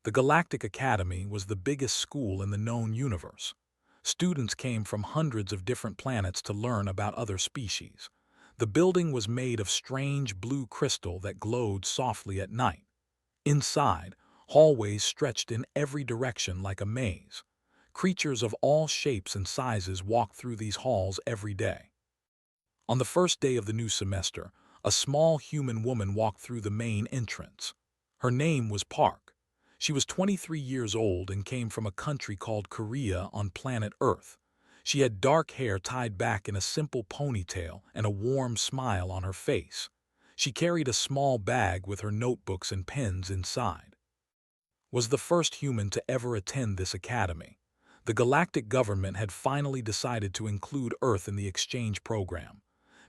The Galactic Academy was the biggest school in the known universe. Students came from hundreds of different planets to learn about other species. The building was made of strange blue crystal that glowed softly at night. Inside, hallways stretched in every direction like a maze. Creatures of all shapes and sizes walked through these halls every day. On the first day of the new semester, a small human woman walked through the main entrance. Her name was Park. She was 23 years old and came from a country called Korea on planet Earth. She had dark hair tied back in a simple ponytail and a warm smile on her face. She carried a small bag with her notebooks and pens inside. Was the first human to ever attend this academy. The galactic government had finally decided to include Earth in the exchange program.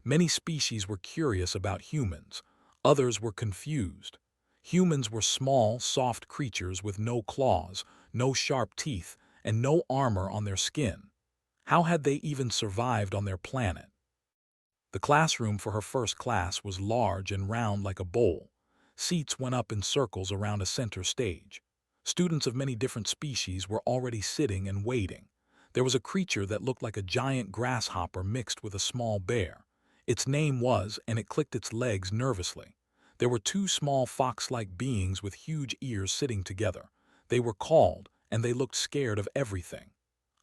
Many species were curious about humans. Others were confused. Humans were small, soft creatures with no claws, no sharp teeth, and no armor on their skin. How had they even survived on their planet? The classroom for her first class was large and round like a bowl. Seats went up in circles around a center stage. Students of many different species were already sitting and waiting. There was a creature that looked like a giant grasshopper mixed with a small bear. Its name was, and it clicked its legs nervously. There were two small fox-like beings with huge ears sitting together. They were called, and they looked scared of everything.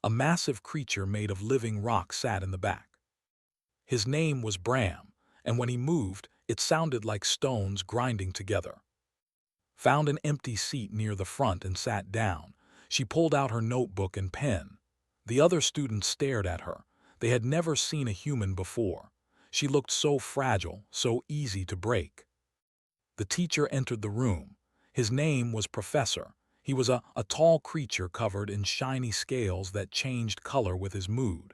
A massive creature made of living rock sat in the back. His name was Bram, and when he moved, it sounded like stones grinding together. Found an empty seat near the front and sat down. She pulled out her notebook and pen. The other students stared at her. They had never seen a human before. She looked so fragile, so easy to break. The teacher entered the room. His name was Professor. He was a tall creature covered in shiny scales that changed color with his mood.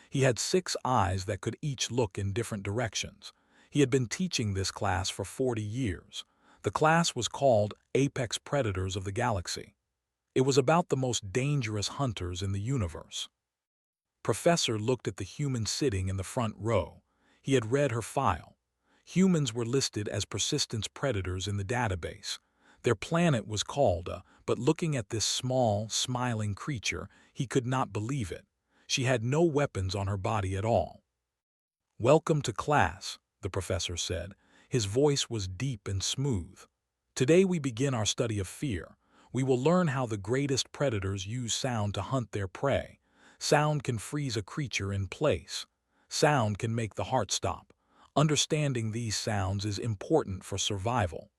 He had 6 eyes that could each look in different directions. He had been teaching this class for 40 years. The class was called Apex Predators of the Galaxy. It was about the most dangerous hunters in the universe. Professor looked at the human sitting in the front row. He had read her file. Humans were listed as persistence predators in the database. Their planet was called but looking at this small, smiling creature, he could not believe it. She had no weapons on her body at all. "Welcome to class," the professor said. His voice was deep and smooth. "Today we begin our study of fear. We will learn how the greatest predators use sound to hunt their prey. Sound can freeze a creature in place. Sound can make the heart stop. Understanding these sounds is important for survival."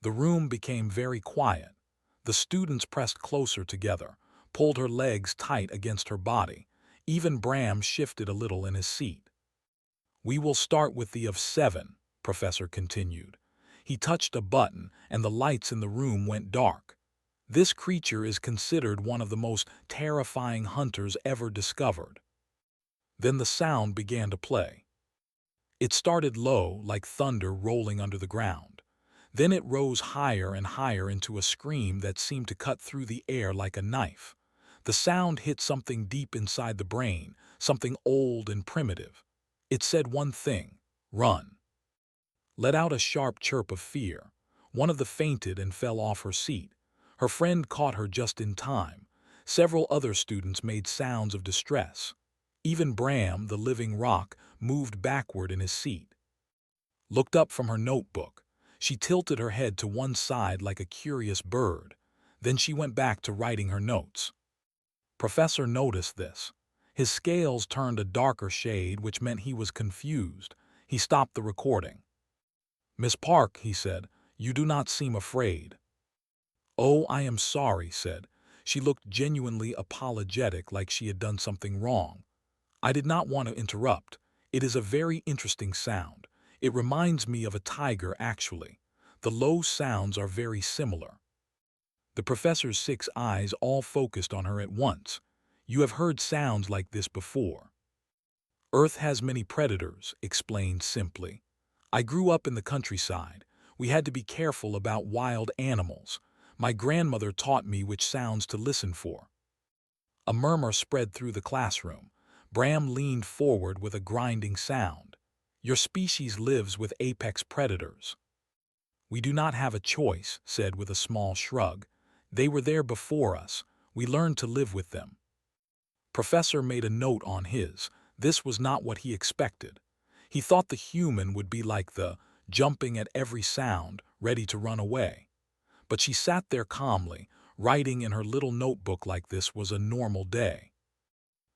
The room became very quiet. The students pressed closer together, pulled her legs tight against her body. Even Bram shifted a little in his seat. "We will start with the of 7, Professor continued. He touched a button, and the lights in the room went dark. "This creature is considered one of the most terrifying hunters ever discovered." Then the sound began to play. It started low, like thunder rolling under the ground. Then it rose higher and higher into a scream that seemed to cut through the air like a knife. The sound hit something deep inside the brain, something old and primitive. It said one thing: run. Let out a sharp chirp of fear. One of them fainted and fell off her seat. Her friend caught her just in time. Several other students made sounds of distress. Even Bram, the living rock, moved backward in his seat. Looked up from her notebook. She tilted her head to one side like a curious bird. Then she went back to writing her notes. Professor noticed this. His scales turned a darker shade, which meant he was confused. He stopped the recording. "Miss Park," he said, "you do not seem afraid." "Oh, I am sorry," said. She looked genuinely apologetic, like she had done something wrong. "I did not want to interrupt. It is a very interesting sound. It reminds me of a tiger, actually. The low sounds are very similar." The professor's 6 eyes all focused on her at once. "You have heard sounds like this before." "Earth has many predators," explained simply. "I grew up in the countryside. We had to be careful about wild animals. My grandmother taught me which sounds to listen for." A murmur spread through the classroom. Bram leaned forward with a grinding sound. "Your species lives with apex predators." "We do not have a choice," said with a small shrug. They were there before us. We learned to live with them. Professor made a note on his. This was not what he expected. He thought the human would be like the jumping at every sound, ready to run away. But she sat there calmly, writing in her little notebook like this was a normal day.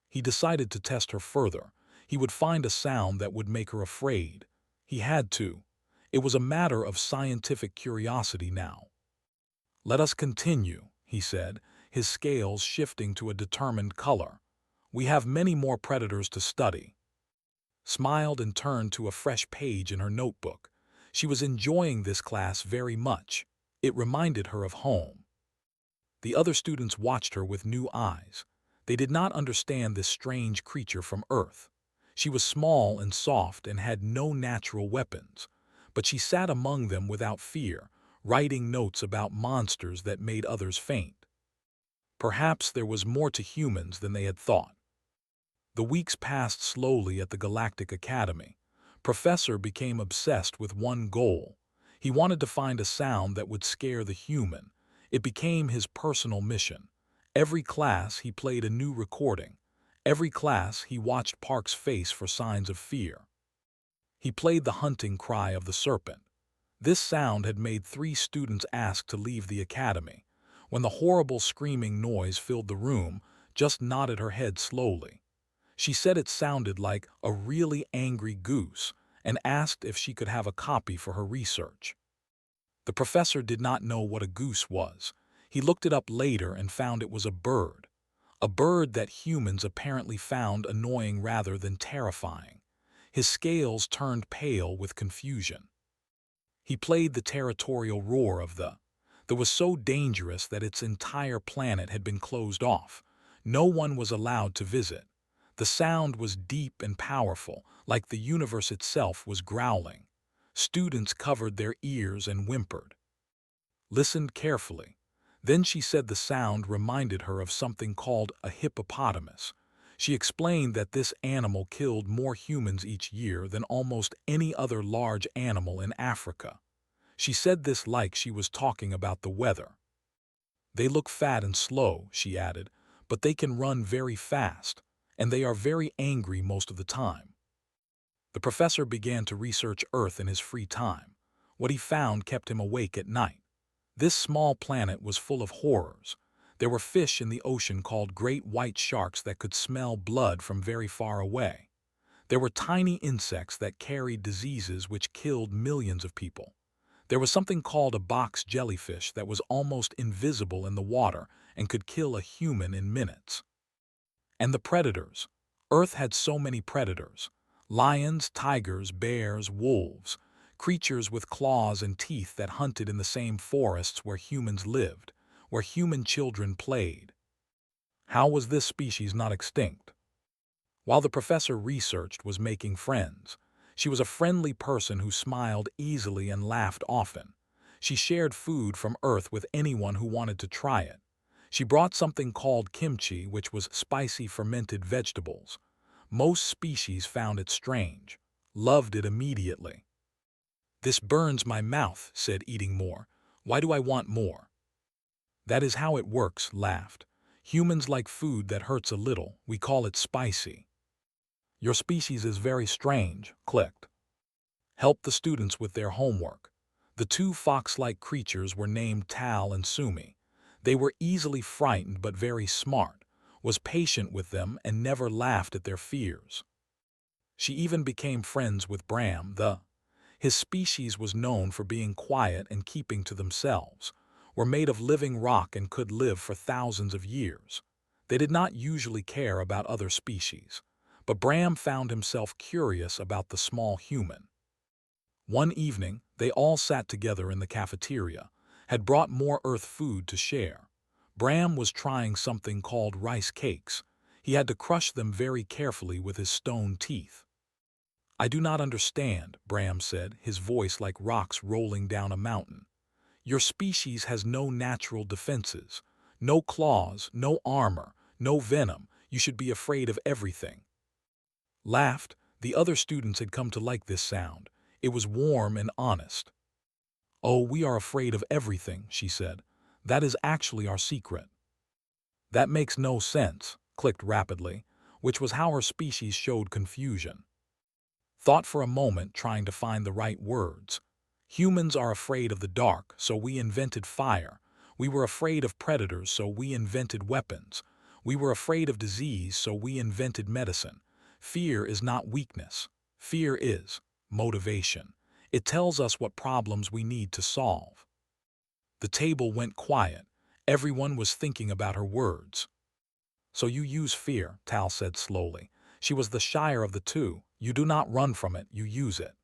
He decided to test her further. He would find a sound that would make her afraid. He had to. It was a matter of scientific curiosity now. "Let us continue," he said, his scales shifting to a determined color. "We have many more predators to study." Smiled and turned to a fresh page in her notebook. She was enjoying this class very much. It reminded her of home. The other students watched her with new eyes. They did not understand this strange creature from Earth. She was small and soft and had no natural weapons, but she sat among them without fear, writing notes about monsters that made others faint. Perhaps there was more to humans than they had thought. The weeks passed slowly at the Galactic Academy. Professor became obsessed with one goal. He wanted to find a sound that would scare the human. It became his personal mission. Every class he played a new recording. Every class he watched Park's face for signs of fear. He played the hunting cry of the serpent. This sound had made 3 students ask to leave the academy. When the horrible screaming noise filled the room, just nodded her head slowly. She said it sounded like a really angry goose and asked if she could have a copy for her research. The professor did not know what a goose was. He looked it up later and found it was a bird that humans apparently found annoying rather than terrifying. His scales turned pale with confusion. He played the territorial roar of that was so dangerous that its entire planet had been closed off. No one was allowed to visit. The sound was deep and powerful, like the universe itself was growling. Students covered their ears and whimpered. Listened carefully. Then she said the sound reminded her of something called a hippopotamus. She explained that this animal killed more humans each year than almost any other large animal in Africa. She said this like she was talking about the weather. "They look fat and slow," she added, "but they can run very fast, and they are very angry most of the time." The professor began to research Earth in his free time. What he found kept him awake at night. This small planet was full of horrors. There were fish in the ocean called great white sharks that could smell blood from very far away. There were tiny insects that carried diseases which killed millions of people. There was something called a box jellyfish that was almost invisible in the water and could kill a human in minutes. And the predators. Earth had so many predators. Lions, tigers, bears, wolves. Creatures with claws and teeth that hunted in the same forests where humans lived, where human children played. How was this species not extinct? While the professor researched was making friends. She was a friendly person who smiled easily and laughed often. She shared food from Earth with anyone who wanted to try it. She brought something called kimchi, which was spicy fermented vegetables. Most species found it strange, loved it immediately. "This burns my mouth," said eating more. "Why do I want more?" "That is how it works," laughed. "Humans like food that hurts a little. We call it spicy." "Your species is very strange," clicked. Helped the students with their homework. The 2 fox-like creatures were named Tal and Sumi. They were easily frightened but very smart, was patient with them and never laughed at their fears. She even became friends with Bram. His species was known for being quiet and keeping to themselves, were made of living rock and could live for thousands of years. They did not usually care about other species, but Bram found himself curious about the small human. One evening, they all sat together in the cafeteria, had brought more Earth food to share. Bram was trying something called rice cakes. He had to crush them very carefully with his stone teeth. "I do not understand," Bram said, his voice like rocks rolling down a mountain. "Your species has no natural defenses, no claws, no armor, no venom. You should be afraid of everything." Laughed. The other students had come to like this sound. It was warm and honest. "Oh, we are afraid of everything," she said. That is actually our secret. That makes no sense, clicked rapidly, which was how her species showed confusion. Thought for a moment, trying to find the right words. Humans are afraid of the dark, so we invented fire. We were afraid of predators, so we invented weapons. We were afraid of disease, so we invented medicine. Fear is not weakness. Fear is motivation. It tells us what problems we need to solve. The table went quiet. Everyone was thinking about her words. So you use fear, Tal said slowly. She was the shyer of the two. You do not run from it, you use it.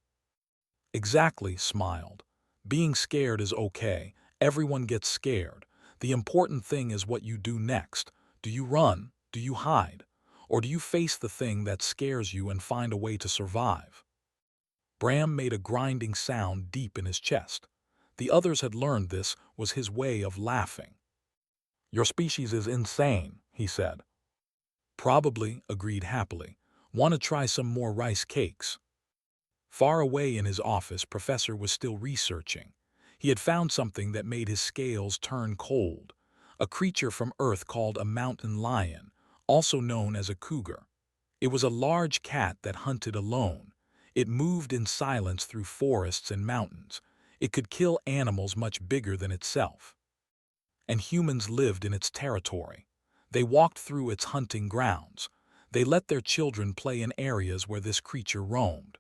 Exactly, smiled. Being scared is okay. Everyone gets scared. The important thing is what you do next. Do you run? Do you hide? Or do you face the thing that scares you and find a way to survive? Bram made a grinding sound deep in his chest. The others had learned this was his way of laughing. Your species is insane, he said. Probably, agreed happily. Want to try some more rice cakes? Far away in his office, Professor was still researching. He had found something that made his scales turn cold. A creature from Earth called a mountain lion, also known as a cougar. It was a large cat that hunted alone. It moved in silence through forests and mountains. It could kill animals much bigger than itself. And humans lived in its territory. They walked through its hunting grounds. They let their children play in areas where this creature roamed.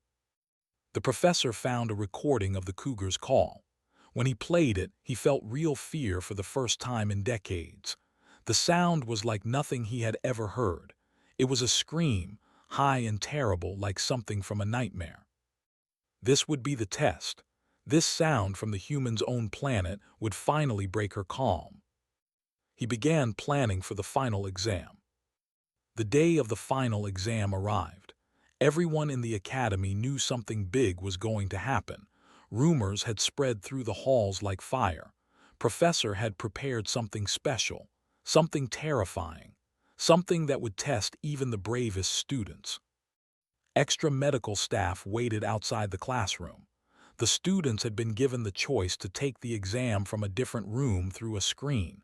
The professor found a recording of the cougar's call. When he played it, he felt real fear for the first time in decades. The sound was like nothing he had ever heard. It was a scream, high and terrible, like something from a nightmare. This would be the test. This sound from the human's own planet would finally break her calm. He began planning for the final exam. The day of the final exam arrived. Everyone in the academy knew something big was going to happen. Rumors had spread through the halls like fire. Professor had prepared something special, something terrifying, something that would test even the bravest students. Extra medical staff waited outside the classroom. The students had been given the choice to take the exam from a different room through a screen.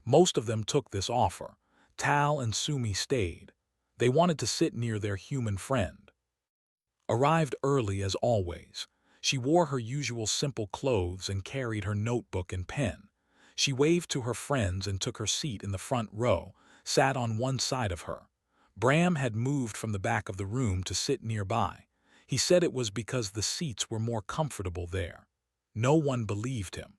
Most of them took this offer. Tal and Sumi stayed. They wanted to sit near their human friend. Arrived early as always. She wore her usual simple clothes and carried her notebook and pen. She waved to her friends and took her seat in the front row, sat on one side of her. Bram had moved from the back of the room to sit nearby. He said it was because the seats were more comfortable there. No one believed him.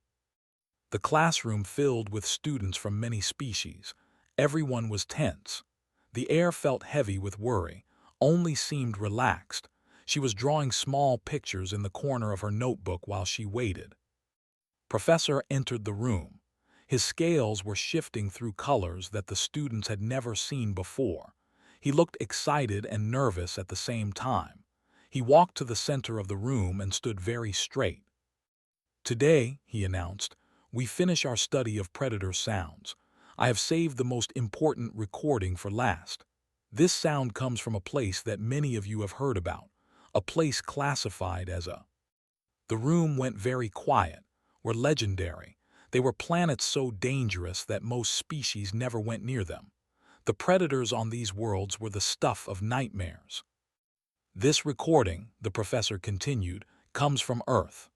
The classroom filled with students from many species. Everyone was tense. The air felt heavy with worry. Only seemed relaxed. She was drawing small pictures in the corner of her notebook while she waited. Professor entered the room. His scales were shifting through colors that the students had never seen before. He looked excited and nervous at the same time. He walked to the center of the room and stood very straight. Today, he announced, we finish our study of predator sounds. I have saved the most important recording for last. This sound comes from a place that many of you have heard about, a place classified as a... The room went very quiet, were legendary. They were planets so dangerous that most species never went near them. The predators on these worlds were the stuff of nightmares. This recording, the professor continued, comes from Earth.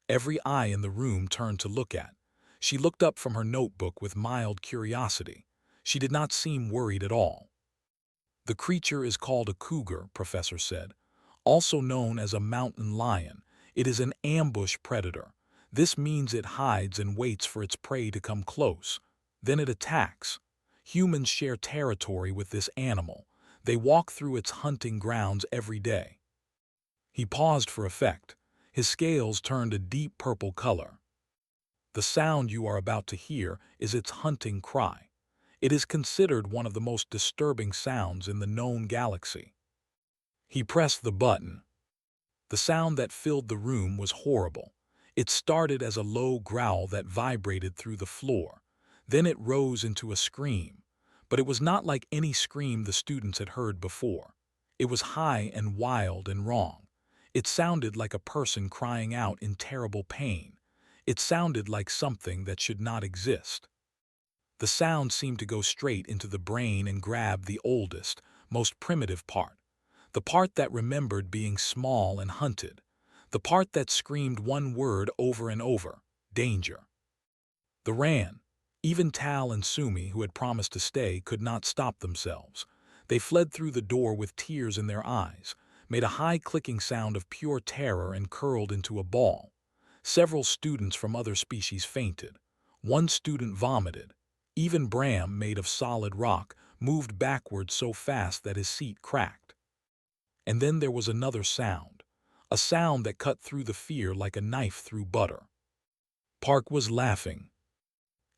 Every eye in the room turned to look at. She looked up from her notebook with mild curiosity. She did not seem worried at all. The creature is called a cougar, Professor said, also known as a mountain lion. It is an ambush predator. This means it hides and waits for its prey to come close. Then it attacks. Humans share territory with this animal. They walk through its hunting grounds every day. He paused for effect. His scales turned a deep purple color. The sound you are about to hear is its hunting cry. It is considered one of the most disturbing sounds in the known galaxy. He pressed the button. The sound that filled the room was horrible. It started as a low growl that vibrated through the floor. Then it rose into a scream. But it was not like any scream the students had heard before. It was high and wild and wrong. It sounded like a person crying out in terrible pain. It sounded like something that should not exist. The sound seemed to go straight into the brain and grab the oldest, most primitive part, the part that remembered being small and hunted, the part that screamed one word over and over: danger. The ran. Even Tal and Sumi, who had promised to stay, could not stop themselves. They fled through the door with tears in their eyes, made a high clicking sound of pure terror, and curled into a ball. Several students from other species fainted. One student vomited. Even Bram, made of solid rock, moved backward so fast that his seat cracked. And then there was another sound, a sound that cut through the fear like a knife through butter. Park was laughing.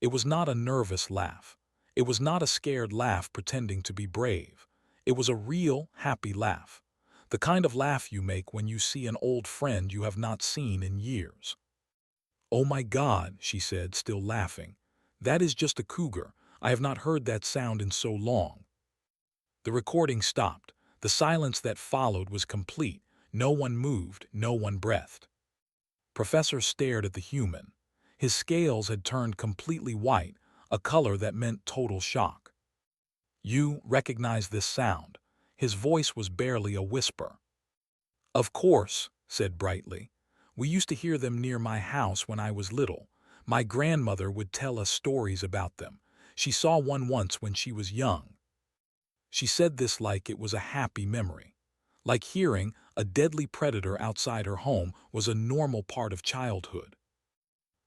It was not a nervous laugh. It was not a scared laugh pretending to be brave. It was a real, happy laugh. The kind of laugh you make when you see an old friend you have not seen in years. "Oh my God," she said, still laughing. "That is just a cougar. I have not heard that sound in so long." The recording stopped. The silence that followed was complete. No one moved, no one breathed. Professor stared at the human. His scales had turned completely white, a color that meant total shock. "You recognize this sound?" His voice was barely a whisper. "Of course," said brightly. "We used to hear them near my house when I was little. My grandmother would tell us stories about them. She saw one once when she was young." She said this like it was a happy memory. Like hearing a deadly predator outside her home was a normal part of childhood.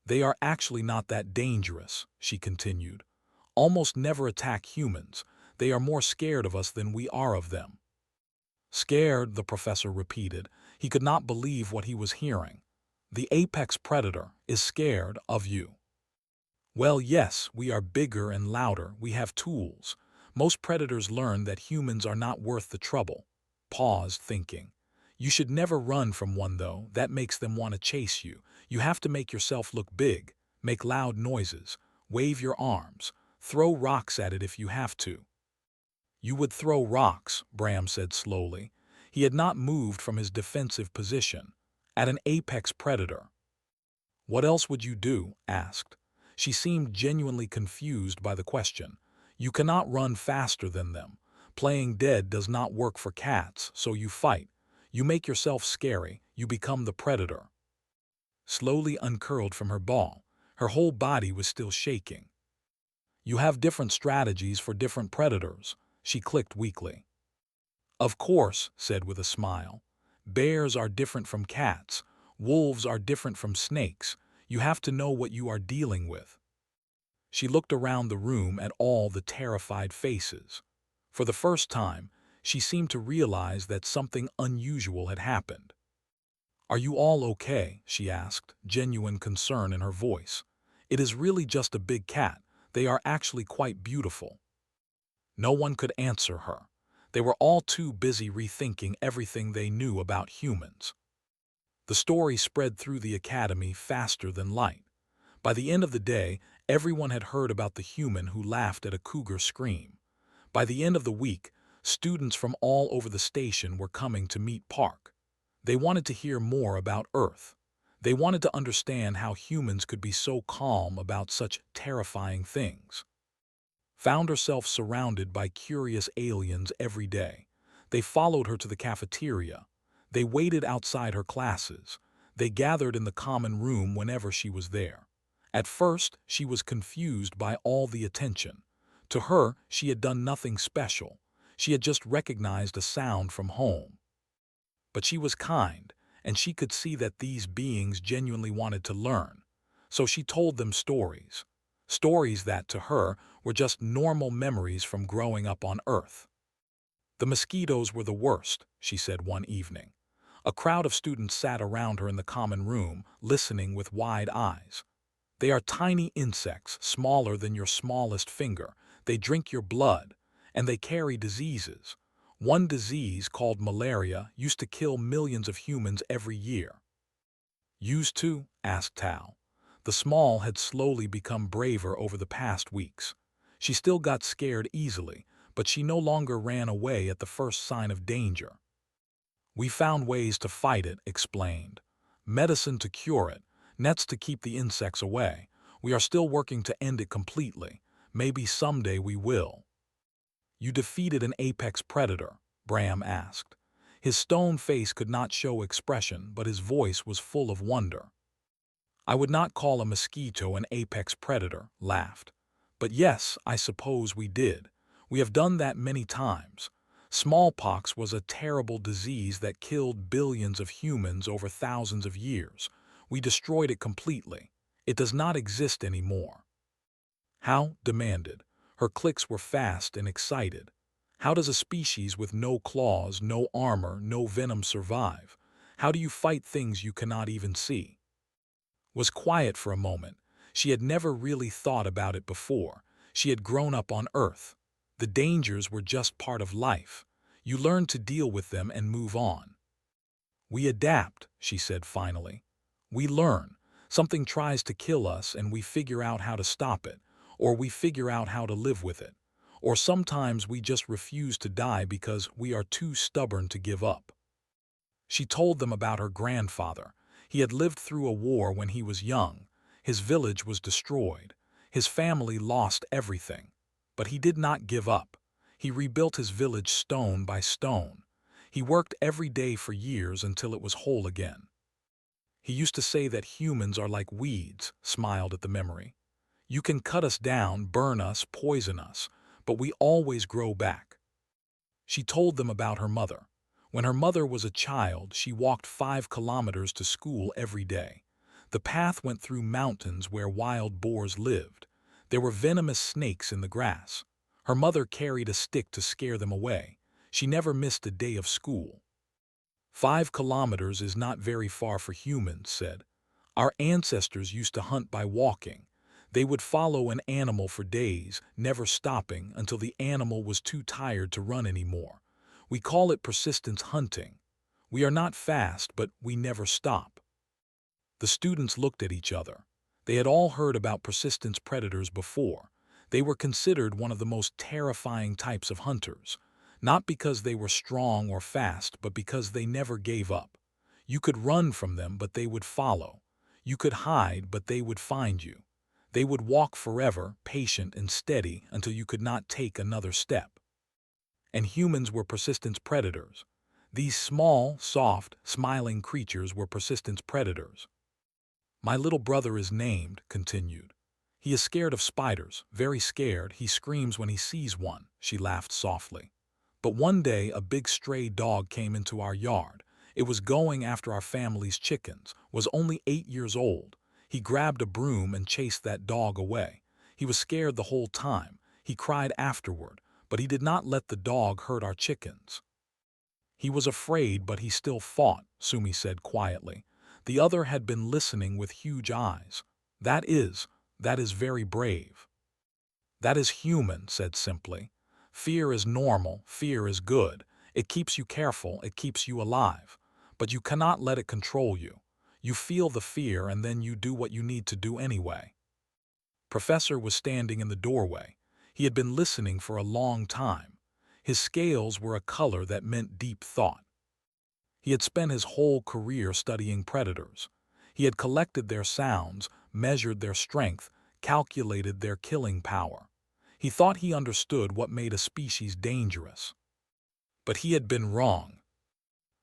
"They are actually not that dangerous," she continued. "Almost never attack humans. They are more scared of us than we are of them." "Scared," the professor repeated. He could not believe what he was hearing. "The apex predator is scared of you." "Well, yes, we are bigger and louder. We have tools. Most predators learn that humans are not worth the trouble." Paused, thinking. "You should never run from one, though. That makes them want to chase you. You have to make yourself look big, make loud noises, wave your arms, throw rocks at it if you have to." "You would throw rocks," Bram said slowly. He had not moved from his defensive position. "At an apex predator." "What else would you do?" asked. She seemed genuinely confused by the question. "You cannot run faster than them. Playing dead does not work for cats, so you fight. You make yourself scary. You become the predator." Slowly uncurled from her ball. Her whole body was still shaking. "You have different strategies for different predators," she clicked weakly. "Of course," said with a smile. "Bears are different from cats. Wolves are different from snakes. You have to know what you are dealing with." She looked around the room at all the terrified faces. For the first time, she seemed to realize that something unusual had happened. "Are you all okay?" she asked, genuine concern in her voice. "It is really just a big cat. They are actually quite beautiful." No one could answer her. They were all too busy rethinking everything they knew about humans. The story spread through the academy faster than light. By the end of the day, everyone had heard about the human who laughed at a cougar scream. By the end of the week, students from all over the station were coming to meet Park. They wanted to hear more about Earth. They wanted to understand how humans could be so calm about such terrifying things. Found herself surrounded by curious aliens every day. They followed her to the cafeteria. They waited outside her classes. They gathered in the common room whenever she was there. At first, she was confused by all the attention. To her, she had done nothing special. She had just recognized a sound from home. But she was kind, and she could see that these beings genuinely wanted to learn. So she told them stories. Stories that, to her, were just normal memories from growing up on Earth. "The mosquitoes were the worst," she said one evening. A crowd of students sat around her in the common room, listening with wide eyes. "They are tiny insects, smaller than your smallest finger. They drink your blood, and they carry diseases. One disease, called malaria, used to kill millions of humans every year." "Used to?" asked Tal. The small had slowly become braver over the past weeks. She still got scared easily, but she no longer ran away at the first sign of danger. "We found ways to fight it," explained. "Medicine to cure it. Nets to keep the insects away. We are still working to end it completely. Maybe someday we will." "You defeated an apex predator?" Bram asked. His stone face could not show expression, but his voice was full of wonder. "I would not call a mosquito an apex predator," laughed. "But yes, I suppose we did. We have done that many times. Smallpox was a terrible disease that killed billions of humans over thousands of years. We destroyed it completely. It does not exist anymore." "How?" demanded. Her clicks were fast and excited. "How does a species with no claws, no armor, no venom survive? How do you fight things you cannot even see?" Was quiet for a moment. She had never really thought about it before. She had grown up on Earth. The dangers were just part of life. You learn to deal with them and move on. "We adapt," she said finally. "We learn. Something tries to kill us and we figure out how to stop it, or we figure out how to live with it. Or sometimes we just refuse to die because we are too stubborn to give up." She told them about her grandfather. He had lived through a war when he was young. His village was destroyed. His family lost everything. But he did not give up. He rebuilt his village stone by stone. He worked every day for years until it was whole again. "He used to say that humans are like weeds," smiled at the memory. "You can cut us down, burn us, poison us, but we always grow back." She told them about her mother. When her mother was a child, she walked 5 kilometers to school every day. The path went through mountains where wild boars lived. There were venomous snakes in the grass. Her mother carried a stick to scare them away. She never missed a day of school. 5 kilometers is not very far for humans," said. "Our ancestors used to hunt by walking. They would follow an animal for days, never stopping until the animal was too tired to run anymore. We call it persistence hunting. We are not fast, but we never stop." The students looked at each other. They had all heard about persistence predators before. They were considered one of the most terrifying types of hunters. Not because they were strong or fast, but because they never gave up. You could run from them, but they would follow. You could hide, but they would find you. They would walk forever, patient and steady, until you could not take another step. And humans were persistence predators. These small, soft, smiling creatures were persistence predators. "My little brother is named," continued. "He is scared of spiders, very scared. He screams when he sees one." She laughed softly. "But one day a big stray dog came into our yard. It was going after our family's chickens, was only 8 years old. He grabbed a broom and chased that dog away. He was scared the whole time. He cried afterward, but he did not let the dog hurt our chickens." "He was afraid, but he still fought," Sumi said quietly. The other had been listening with huge eyes. That is very brave." "That is human," said simply. "Fear is normal, fear is good. It keeps you careful, it keeps you alive. But you cannot let it control you. You feel the fear and then you do what you need to do anyway." Professor was standing in the doorway. He had been listening for a long time. His scales were a color that meant deep thought. He had spent his whole career studying predators. He had collected their sounds, measured their strength, calculated their killing power. He thought he understood what made a species dangerous. But he had been wrong.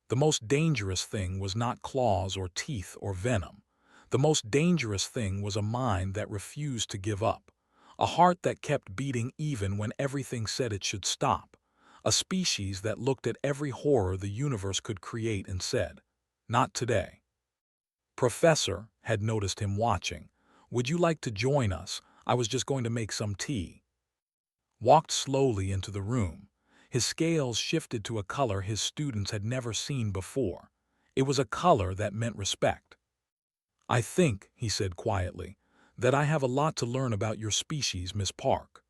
The most dangerous thing was not claws or teeth or venom. The most dangerous thing was a mind that refused to give up. A heart that kept beating even when everything said it should stop. A species that looked at every horror the universe could create and said, "Not today." Professor had noticed him watching. "Would you like to join us? I was just going to make some tea." Walked slowly into the room. His scales shifted to a color his students had never seen before. It was a color that meant respect. "I think," he said quietly, "that I have a lot to learn about your species, Miss Park."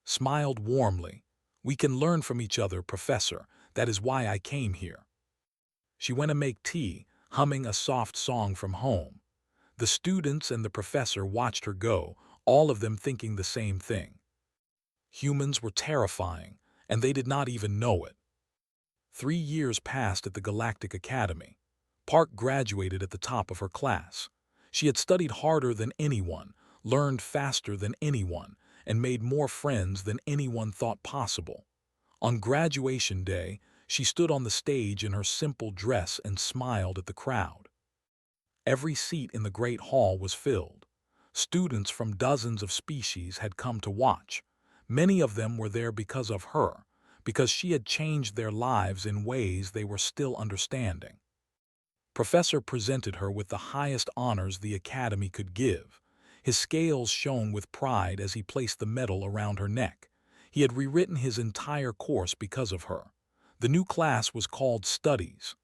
Smiled warmly. "We can learn from each other, Professor. That is why I came here." She went to make tea, humming a soft song from home. The students and the professor watched her go, all of them thinking the same thing. Humans were terrifying, and they did not even know it. 3 years passed at the Galactic Academy. Park graduated at the top of her class. She had studied harder than anyone, learned faster than anyone, and made more friends than anyone thought possible. On graduation day, she stood on the stage in her simple dress and smiled at the crowd. Every seat in the great hall was filled. Students from dozens of species had come to watch. Many of them were there because of her, because she had changed their lives in ways they were still understanding. Professor presented her with the highest honors the Academy could give. His scales shone with pride as he placed the medal around her neck. He had rewritten his entire course because of her. The new class was called Studies.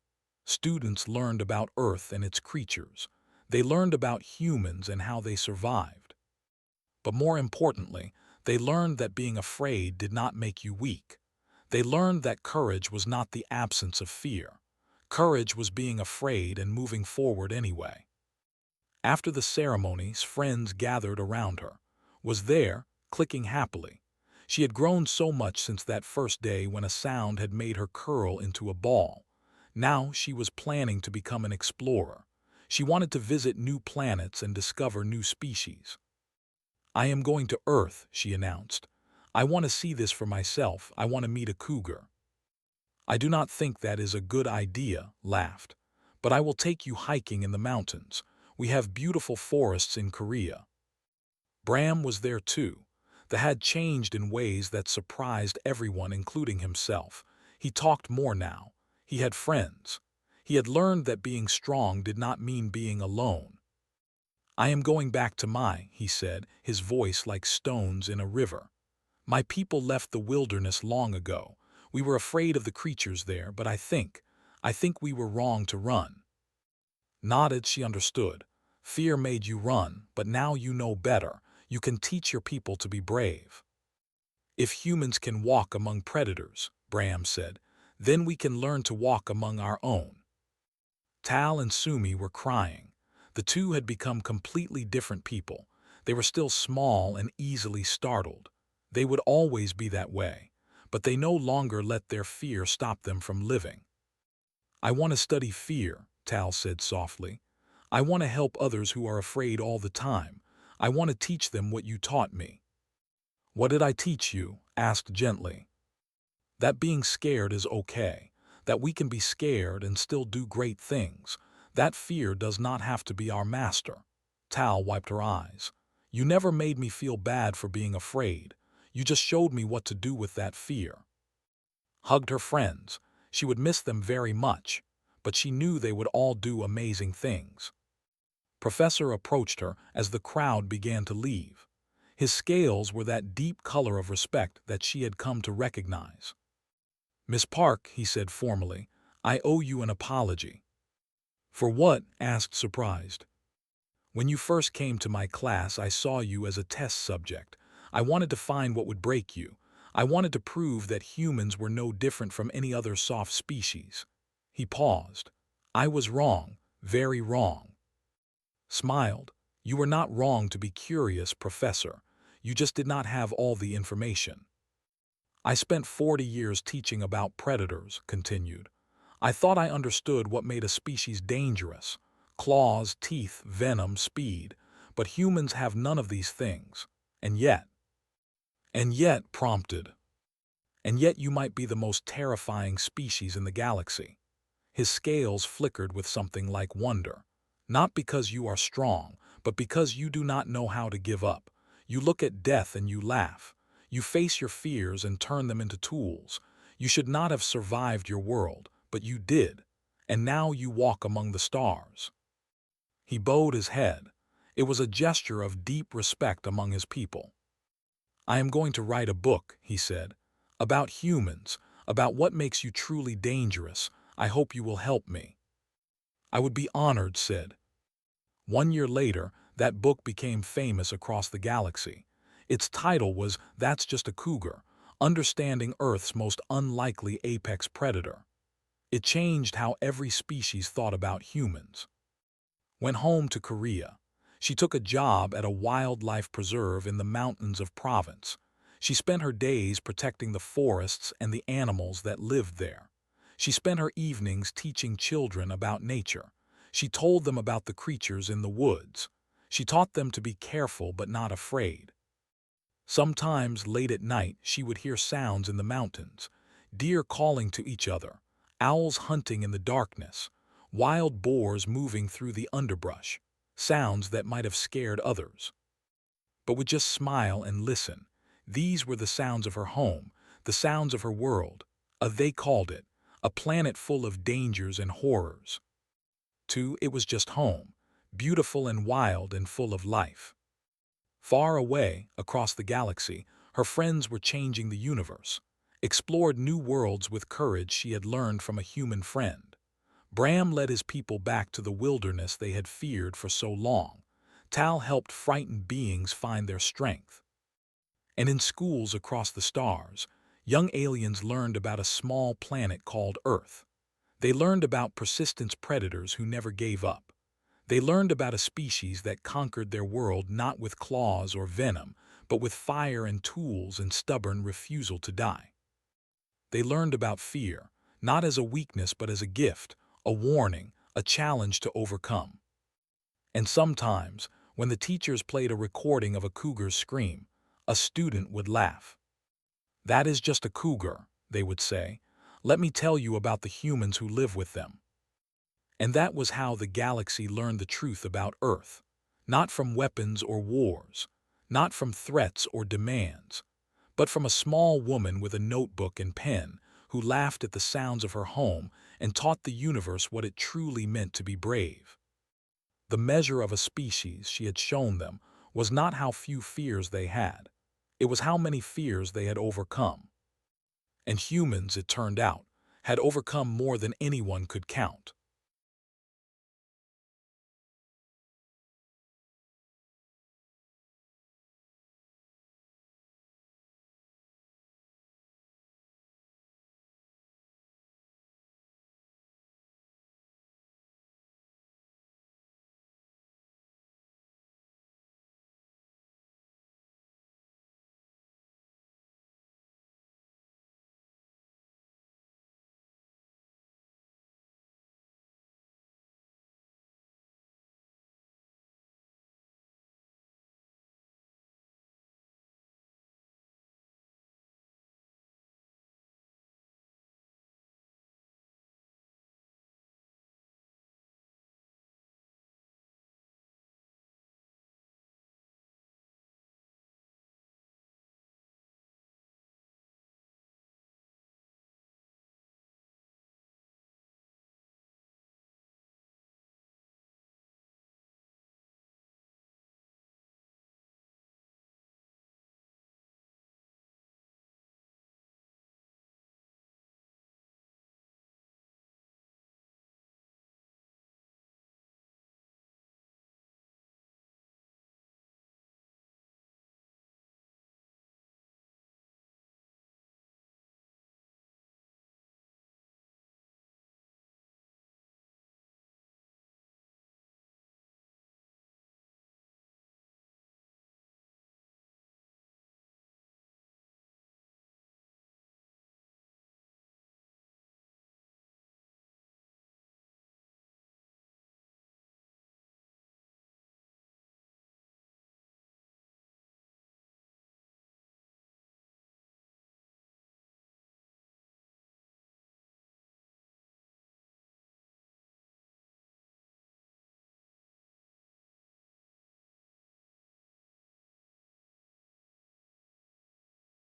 Students learned about Earth and its creatures. They learned about humans and how they survived. But more importantly, they learned that being afraid did not make you weak. They learned that courage was not the absence of fear. Courage was being afraid and moving forward anyway. After the ceremonies, friends gathered around her. Was there, clicking happily. She had grown so much since that first day when a sound had made her curl into a ball. Now she was planning to become an explorer. She wanted to visit new planets and discover new species. "I am going to Earth," she announced. "I want to see this for myself. I want to meet a cougar." "I do not think that is a good idea," laughed. "But I will take you hiking in the mountains. We have beautiful forests in Korea." Bram was there too. The had changed in ways that surprised everyone, including himself. He talked more now. He had friends. He had learned that being strong did not mean being alone. "I am going back to he said, his voice like stones in a river. "My people left the wilderness long ago. We were afraid of the creatures there, but I think we were wrong to run." Nodded, she understood. Fear made you run, but now you know better. You can teach your people to be brave. "If humans can walk among predators," Bram said, "then we can learn to walk among our own." Tal and Sumi were crying. The two had become completely different people. They were still small and easily startled. They would always be that way, but they no longer let their fear stop them from living. "I want to study fear," Tal said softly. "I want to help others who are afraid all the time. I want to teach them what you taught me." "What did I teach you?" asked gently. "That being scared is okay. That we can be scared and still do great things. That fear does not have to be our master." Tal wiped her eyes. "You never made me feel bad for being afraid. You just showed me what to do with that fear." Hugged her friends. She would miss them very much, but she knew they would all do amazing things. Professor approached her as the crowd began to leave. His scales were that deep color of respect that she had come to recognize. "Miss Park," he said formally, "I owe you an apology." "For what?" asked surprised. "When you first came to my class, I saw you as a test subject. I wanted to find what would break you. I wanted to prove that humans were no different from any other soft species." He paused. "I was wrong, very wrong." Smiled. "You were not wrong to be curious, Professor. You just did not have all the information." "I spent 40 years teaching about predators," continued. "I thought I understood what made a species dangerous. Claws, teeth, venom, speed. But humans have none of these things. And yet—" "And yet," prompted. "And yet you might be the most terrifying species in the galaxy." His scales flickered with something like wonder. "Not because you are strong, but because you do not know how to give up. You look at death and you laugh. You face your fears and turn them into tools. You should not have survived your world, but you did. And now you walk among the stars." He bowed his head. It was a gesture of deep respect among his people. "I am going to write a book," he said, "about humans, about what makes you truly dangerous. I hope you will help me." "I would be honored," said. 1 year later, that book became famous across the galaxy. Its title was "That's Just a Cougar, Understanding Earth's Most Unlikely Apex Predator." It changed how every species thought about humans. Went home to Korea. She took a job at a wildlife preserve in the mountains of province. She spent her days protecting the forests and the animals that lived there. She spent her evenings teaching children about nature. She told them about the creatures in the woods. She taught them to be careful but not afraid. Sometimes late at night she would hear sounds in the mountains, deer calling to each other, owls hunting in the darkness, wild boars moving through the underbrush, sounds that might have scared others. But would just smile and listen. These were the sounds of her home, the sounds of her world, they called it, a planet full of dangers and horrors. Too, it was just home, beautiful and wild and full of life. Far away, across the galaxy, her friends were changing the universe, explored new worlds with courage she had learned from a human friend. Bram led his people back to the wilderness they had feared for so long. Tal helped frightened beings find their strength. And in schools across the stars, young aliens learned about a small planet called Earth. They learned about persistent predators who never gave up. They learned about a species that conquered their world not with claws or venom, but with fire and tools and stubborn refusal to die. They learned about fear, not as a weakness but as a gift, a warning, a challenge to overcome. And sometimes, when the teachers played a recording of a cougar's scream, a student would laugh. "That is just a cougar," they would say. "Let me tell you about the humans who live with them." And that was how the galaxy learned the truth about Earth. Not from weapons or wars, not from threats or demands, but from a small woman with a notebook and pen who laughed at the sounds of her home and taught the universe what it truly meant to be brave. The measure of a species, she had shown them, was not how few fears they had. It was how many fears they had overcome. And humans, it turned out, had overcome more than anyone could count.